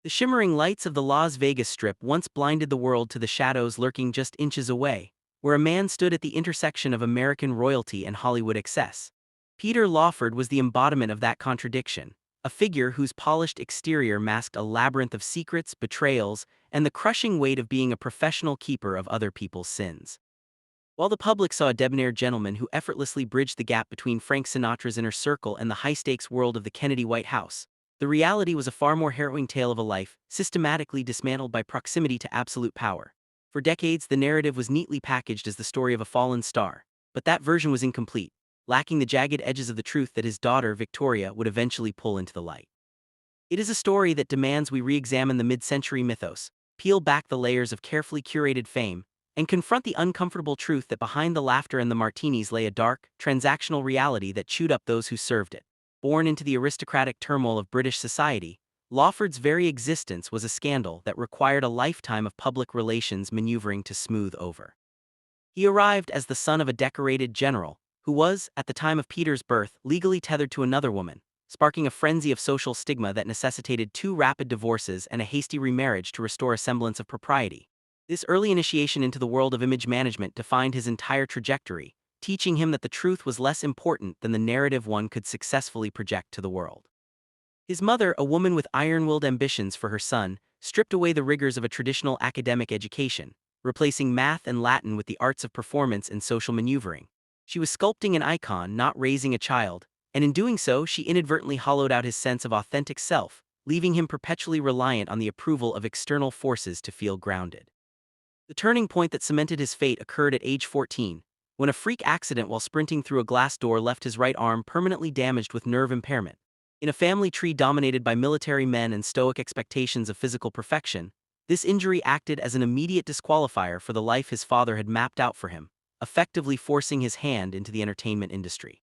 The shimmering lights of the Las Vegas Strip once blinded the world to the shadows lurking just inches away, where a man stood at the intersection of American royalty and Hollywood excess. Peter Lawford was the embodiment of that contradiction, a figure whose polished exterior masked a labyrinth of secrets, betrayals, and the crushing weight of being a professional keeper of other people's sins. While the public saw a debonair gentleman who effortlessly bridged the gap between Frank Sinatra's inner circle and the high-stakes world of the Kennedy White House, the reality was a far more harrowing tale of a life systematically dismantled by proximity to absolute power. For decades, the narrative was neatly packaged as the story of a fallen star, but that version was incomplete, lacking the jagged edges of the truth that his daughter, Victoria, would eventually pull into the light. It is a story that demands we re-examine the mid-century mythos, peel back the layers of carefully curated fame, and confront the uncomfortable truth that behind the laughter and the martinis lay a dark, transactional reality that chewed up those who served it. Born into the aristocratic turmoil of British society, Lawford's very existence was a scandal that required a lifetime of public relations maneuvering to smooth over. He arrived as the son of a decorated general, who was, at the time of Peter's birth, legally tethered to another woman, sparking a frenzy of social stigma that necessitated 2 rapid divorces and a hasty remarriage to restore a semblance of propriety. This early initiation into the world of image management defined his entire trajectory, teaching him that the truth was less important than the narrative one could successfully project to the world. His mother, a woman with iron-willed ambitions for her son, stripped away the rigors of a traditional academic education, replacing math and Latin with the arts of performance and social maneuvering. She was sculpting an icon, not raising a child, and in doing so, she inadvertently hollowed out his sense of authentic self, leaving him perpetually reliant on the approval of external forces to feel grounded. The turning point that cemented his fate occurred at age 14, when a freak accident while sprinting through a glass door left his right arm permanently damaged with nerve impairment. In a family tree dominated by military men and stoic expectations of physical perfection, this injury acted as an immediate disqualifier for the life his father had mapped out for him, effectively forcing his hand into the entertainment industry.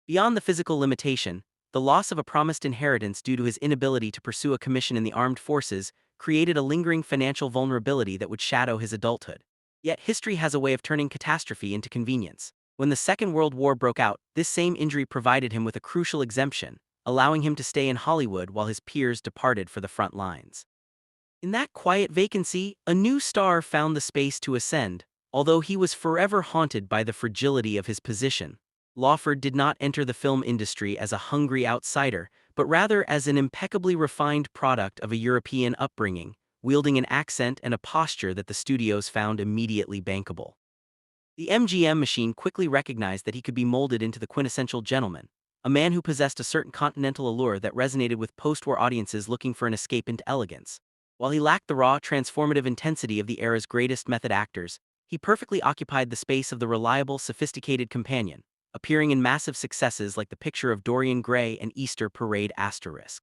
Beyond the physical limitation, the loss of a promised inheritance due to his inability to pursue a commission in the armed forces created a lingering financial vulnerability that would shadow his adulthood. Yet history has a way of turning catastrophe into convenience. When the Second World War broke out, this same injury provided him with a crucial exemption, allowing him to stay in Hollywood while his peers departed for the front lines. In that quiet vacancy, a new star found the space to ascend, although he was forever haunted by the fragility of his position. Lawford did not enter the film industry as a hungry outsider, but rather as an impeccably refined product of a European upbringing, wielding an accent and a posture that the studios found immediately bankable. The MGM machine quickly recognized that he could be molded into the quintessential gentleman, a man who possessed a certain continental allure that resonated with post-war audiences looking for an escape into elegance. While he lacked the raw, transformative intensity of the era's greatest method actors, he perfectly occupied the space of the reliable, sophisticated companion, appearing in massive successes like The Picture of Dorian Gray and Easter Parade ***.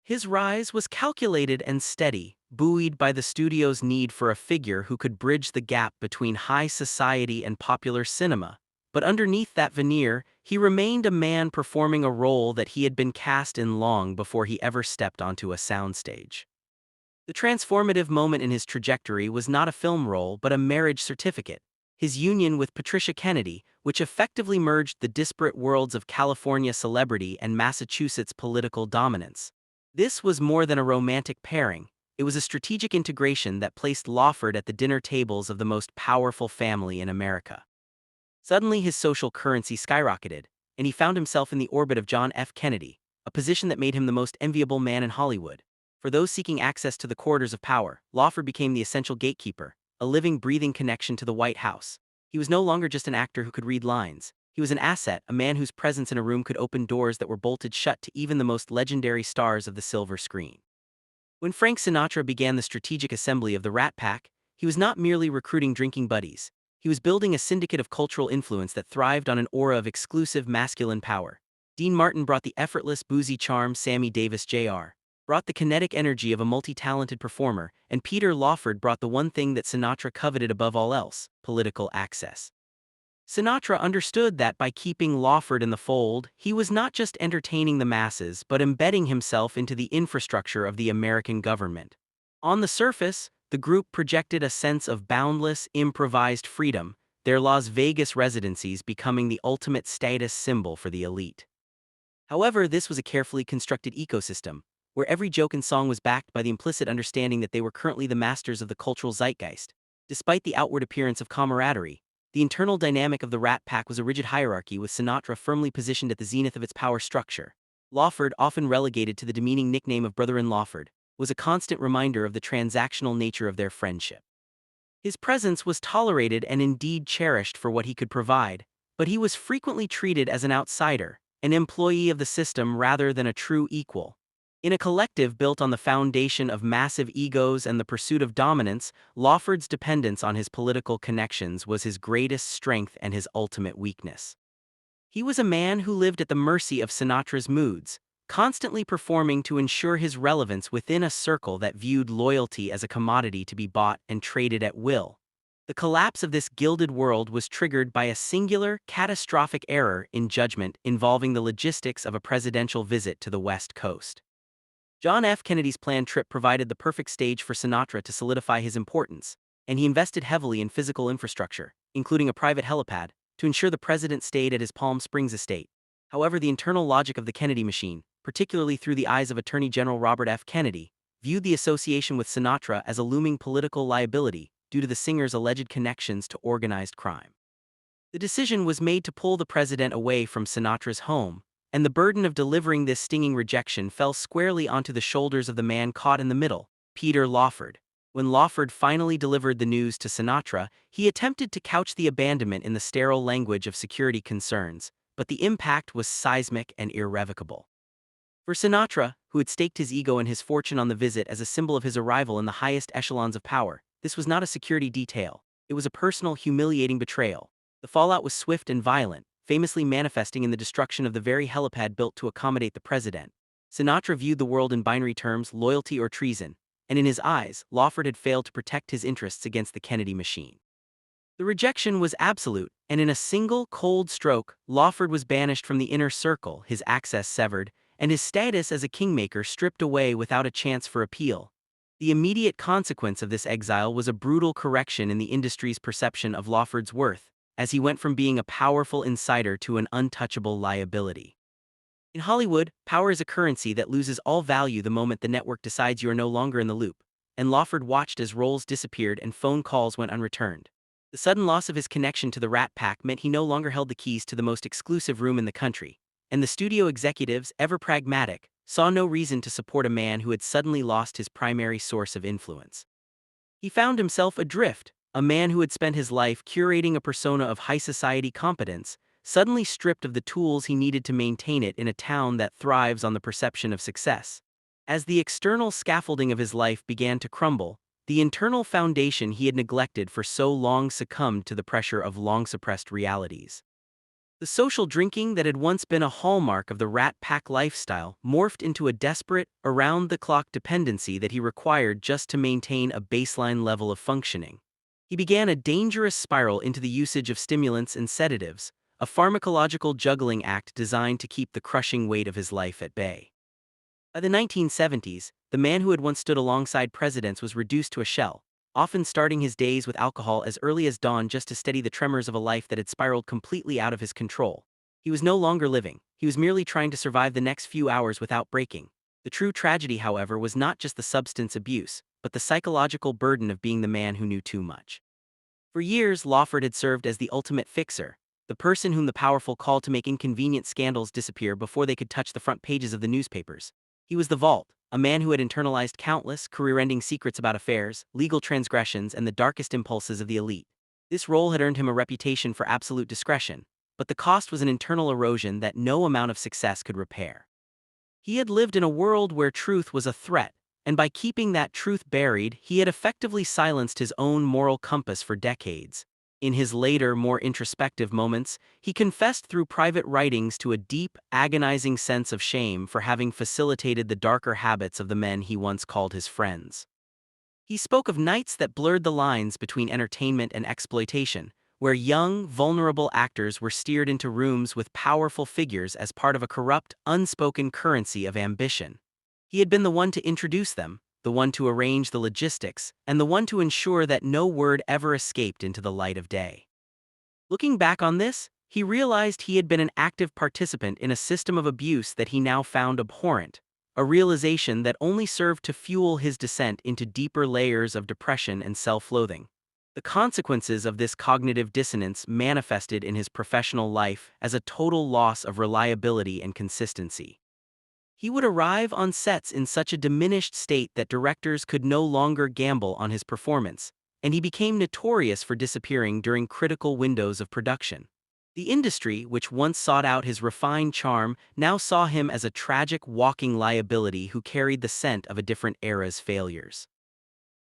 His rise was calculated and steady, buoyed by the studio's need for a figure who could bridge the gap between high society and popular cinema. But underneath that veneer, he remained a man performing a role that he had been cast in long before he ever stepped onto a soundstage. The transformative moment in his trajectory was not a film role but a marriage certificate, his union with Patricia Kennedy, which effectively merged the disparate worlds of California celebrity and Massachusetts political dominance. This was more than a romantic pairing, it was a strategic integration that placed Lawford at the dinner tables of the most powerful family in America. Suddenly his social currency skyrocketed, and he found himself in the orbit of John F. Kennedy, a position that made him the most enviable man in Hollywood. For those seeking access to the corridors of power, Lawford became the essential gatekeeper, a living, breathing connection to the White House. He was no longer just an actor who could read lines. He was an asset, a man whose presence in a room could open doors that were bolted shut to even the most legendary stars of the silver screen. When Frank Sinatra began the strategic assembly of the Rat Pack, he was not merely recruiting drinking buddies. He was building a syndicate of cultural influence that thrived on an aura of exclusive masculine power. Dean Martin brought the effortless, boozy charm, Sammy Davis Jr. brought the kinetic energy of a multi-talented performer, and Peter Lawford brought the one thing that Sinatra coveted above all else: political access. Sinatra understood that by keeping Lawford in the fold, he was not just entertaining the masses but embedding himself into the infrastructure of the American government. On the surface, the group projected a sense of boundless, improvised freedom, their Las Vegas residencies becoming the ultimate status symbol for the elite. However, this was a carefully constructed ecosystem, where every joke and song was backed by the implicit understanding that they were currently the masters of the cultural zeitgeist. Despite the outward appearance of camaraderie, the internal dynamic of the Rat Pack was a rigid hierarchy, with Sinatra firmly positioned at the zenith of its power structure. Lawford, often relegated to the demeaning nickname of Brother-in Lawford, was a constant reminder of the transactional nature of their friendship. His presence was tolerated and indeed cherished for what he could provide, but he was frequently treated as an outsider, an employee of the system rather than a true equal. In a collective built on the foundation of massive egos and the pursuit of dominance, Lawford's dependence on his political connections was his greatest strength and his ultimate weakness. He was a man who lived at the mercy of Sinatra's moods, constantly performing to ensure his relevance within a circle that viewed loyalty as a commodity to be bought and traded at will. The collapse of this gilded world was triggered by a singular, catastrophic error in judgment involving the logistics of a presidential visit to the West Coast. John F. Kennedy's planned trip provided the perfect stage for Sinatra to solidify his importance, and he invested heavily in physical infrastructure, including a private helipad, to ensure the president stayed at his Palm Springs estate. However, the internal logic of the Kennedy machine, particularly through the eyes of Attorney General Robert F. Kennedy, viewed the association with Sinatra as a looming political liability due to the singer's alleged connections to organized crime. The decision was made to pull the president away from Sinatra's home, and the burden of delivering this stinging rejection fell squarely onto the shoulders of the man caught in the middle, Peter Lawford. When Lawford finally delivered the news to Sinatra, he attempted to couch the abandonment in the sterile language of security concerns, but the impact was seismic and irrevocable. For Sinatra, who had staked his ego and his fortune on the visit as a symbol of his arrival in the highest echelons of power, this was not a security detail. It was a personal, humiliating betrayal. The fallout was swift and violent, famously manifesting in the destruction of the very helipad built to accommodate the president. Sinatra viewed the world in binary terms, loyalty or treason, and in his eyes, Lawford had failed to protect his interests against the Kennedy machine. The rejection was absolute, and in a single, cold stroke, Lawford was banished from the inner circle, his access severed, and his status as a kingmaker stripped away without a chance for appeal. The immediate consequence of this exile was a brutal correction in the industry's perception of Lawford's worth, as he went from being a powerful insider to an untouchable liability. In Hollywood, power is a currency that loses all value the moment the network decides you are no longer in the loop, and Lawford watched as roles disappeared and phone calls went unreturned. The sudden loss of his connection to the Rat Pack meant he no longer held the keys to the most exclusive room in the country, and the studio executives, ever pragmatic, saw no reason to support a man who had suddenly lost his primary source of influence. He found himself adrift, a man who had spent his life curating a persona of high society competence, suddenly stripped of the tools he needed to maintain it in a town that thrives on the perception of success. As the external scaffolding of his life began to crumble, the internal foundation he had neglected for so long succumbed to the pressure of long-suppressed realities. The social drinking that had once been a hallmark of the Rat Pack lifestyle morphed into a desperate, around-the-clock dependency that he required just to maintain a baseline level of functioning. He began a dangerous spiral into the usage of stimulants and sedatives, a pharmacological juggling act designed to keep the crushing weight of his life at bay. By the 1970s, the man who had once stood alongside presidents was reduced to a shell, often starting his days with alcohol as early as dawn just to steady the tremors of a life that had spiraled completely out of his control. He was no longer living, he was merely trying to survive the next few hours without breaking. The true tragedy, however, was not just the substance abuse, but the psychological burden of being the man who knew too much. For years, Lawford had served as the ultimate fixer, the person whom the powerful called to make inconvenient scandals disappear before they could touch the front pages of the newspapers. He was the Vault, a man who had internalized countless, career-ending secrets about affairs, legal transgressions, and the darkest impulses of the elite. This role had earned him a reputation for absolute discretion, but the cost was an internal erosion that no amount of success could repair. He had lived in a world where truth was a threat, and by keeping that truth buried, he had effectively silenced his own moral compass for decades. In his later, more introspective moments, he confessed through private writings to a deep, agonizing sense of shame for having facilitated the darker habits of the men he once called his friends. He spoke of nights that blurred the lines between entertainment and exploitation, where young, vulnerable actors were steered into rooms with powerful figures as part of a corrupt, unspoken currency of ambition. He had been the one to introduce them, the one to arrange the logistics, and the one to ensure that no word ever escaped into the light of day. Looking back on this, he realized he had been an active participant in a system of abuse that he now found abhorrent, a realization that only served to fuel his descent into deeper layers of depression and self-loathing. The consequences of this cognitive dissonance manifested in his professional life as a total loss of reliability and consistency. He would arrive on sets in such a diminished state that directors could no longer gamble on his performance, and he became notorious for disappearing during critical windows of production. The industry, which once sought out his refined charm, now saw him as a tragic walking liability who carried the scent of a different era's failures.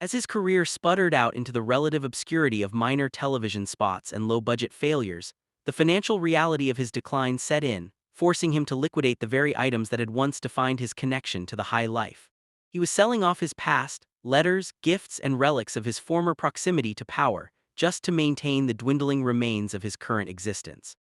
As his career sputtered out into the relative obscurity of minor television spots and low-budget failures, the financial reality of his decline set in, forcing him to liquidate the very items that had once defined his connection to the high life. He was selling off his past, letters, gifts, and relics of his former proximity to power, just to maintain the dwindling remains of his current existence.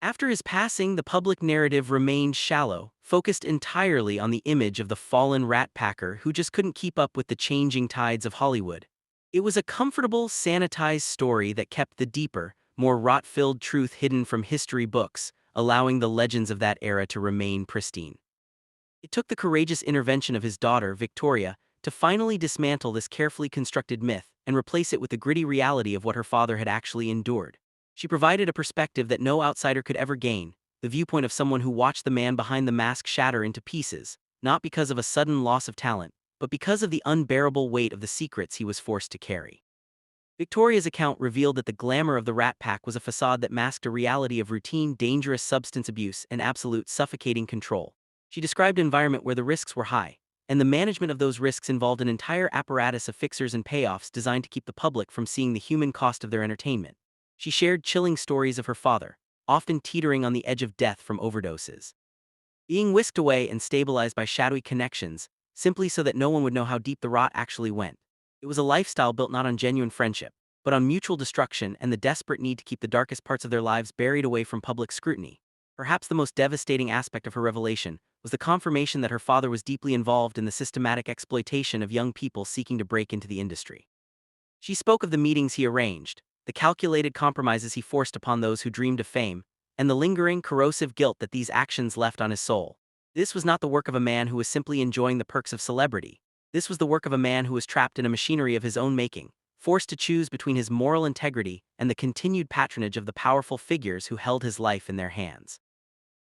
After his passing, the public narrative remained shallow, focused entirely on the image of the fallen rat-packer who just couldn't keep up with the changing tides of Hollywood. It was a comfortable, sanitized story that kept the deeper, more rot-filled truth hidden from history books, allowing the legends of that era to remain pristine. It took the courageous intervention of his daughter, Victoria, to finally dismantle this carefully constructed myth and replace it with the gritty reality of what her father had actually endured. She provided a perspective that no outsider could ever gain, the viewpoint of someone who watched the man behind the mask shatter into pieces, not because of a sudden loss of talent, but because of the unbearable weight of the secrets he was forced to carry. Victoria's account revealed that the glamour of the Rat Pack was a facade that masked a reality of routine, dangerous substance abuse and absolute suffocating control. She described an environment where the risks were high, and the management of those risks involved an entire apparatus of fixers and payoffs designed to keep the public from seeing the human cost of their entertainment. She shared chilling stories of her father, often teetering on the edge of death from overdoses, being whisked away and stabilized by shadowy connections, simply so that no one would know how deep the rot actually went. It was a lifestyle built not on genuine friendship, but on mutual destruction and the desperate need to keep the darkest parts of their lives buried away from public scrutiny. Perhaps the most devastating aspect of her revelation was the confirmation that her father was deeply involved in the systematic exploitation of young people seeking to break into the industry. She spoke of the meetings he arranged, the calculated compromises he forced upon those who dreamed of fame, and the lingering, corrosive guilt that these actions left on his soul. This was not the work of a man who was simply enjoying the perks of celebrity. This was the work of a man who was trapped in a machinery of his own making, forced to choose between his moral integrity and the continued patronage of the powerful figures who held his life in their hands.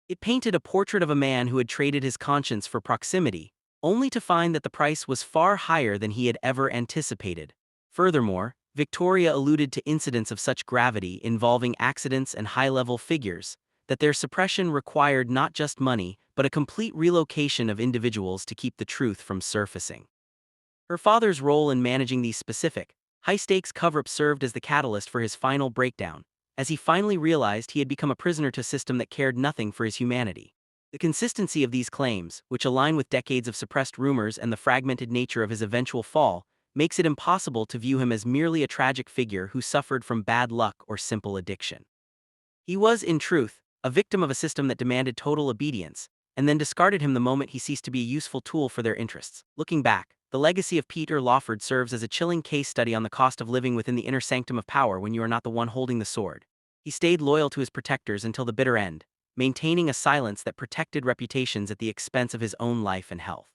It painted a portrait of a man who had traded his conscience for proximity, only to find that the price was far higher than he had ever anticipated. Furthermore, Victoria alluded to incidents of such gravity involving accidents and high-level figures, that their suppression required not just money, but a complete relocation of individuals to keep the truth from surfacing. Her father's role in managing these specific, high-stakes cover-ups served as the catalyst for his final breakdown, as he finally realized he had become a prisoner to a system that cared nothing for his humanity. The consistency of these claims, which align with decades of suppressed rumors and the fragmented nature of his eventual fall, makes it impossible to view him as merely a tragic figure who suffered from bad luck or simple addiction. He was, in truth, a victim of a system that demanded total obedience, and then discarded him the moment he ceased to be a useful tool for their interests. Looking back, the legacy of Peter Lawford serves as a chilling case study on the cost of living within the inner sanctum of power when you are not the one holding the sword. He stayed loyal to his protectors until the bitter end, maintaining a silence that protected reputations at the expense of his own life and health.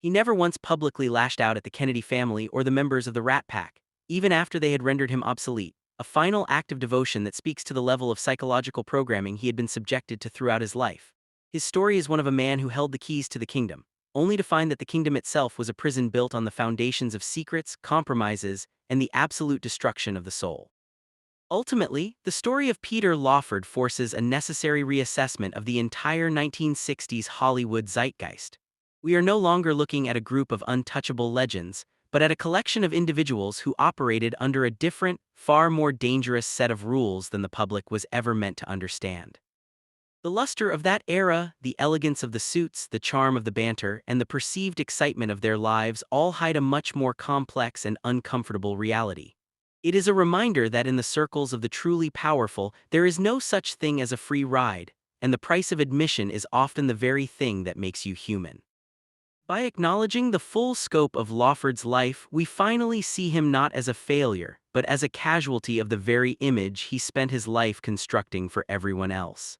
He never once publicly lashed out at the Kennedy family or the members of the Rat Pack, even after they had rendered him obsolete, a final act of devotion that speaks to the level of psychological programming he had been subjected to throughout his life. His story is one of a man who held the keys to the kingdom, only to find that the kingdom itself was a prison built on the foundations of secrets, compromises, and the absolute destruction of the soul. Ultimately, the story of Peter Lawford forces a necessary reassessment of the entire 1960s Hollywood zeitgeist. We are no longer looking at a group of untouchable legends, but at a collection of individuals who operated under a different, far more dangerous set of rules than the public was ever meant to understand. The luster of that era, the elegance of the suits, the charm of the banter, and the perceived excitement of their lives all hide a much more complex and uncomfortable reality. It is a reminder that in the circles of the truly powerful, there is no such thing as a free ride, and the price of admission is often the very thing that makes you human. By acknowledging the full scope of Lawford's life, we finally see him not as a failure, but as a casualty of the very image he spent his life constructing for everyone else.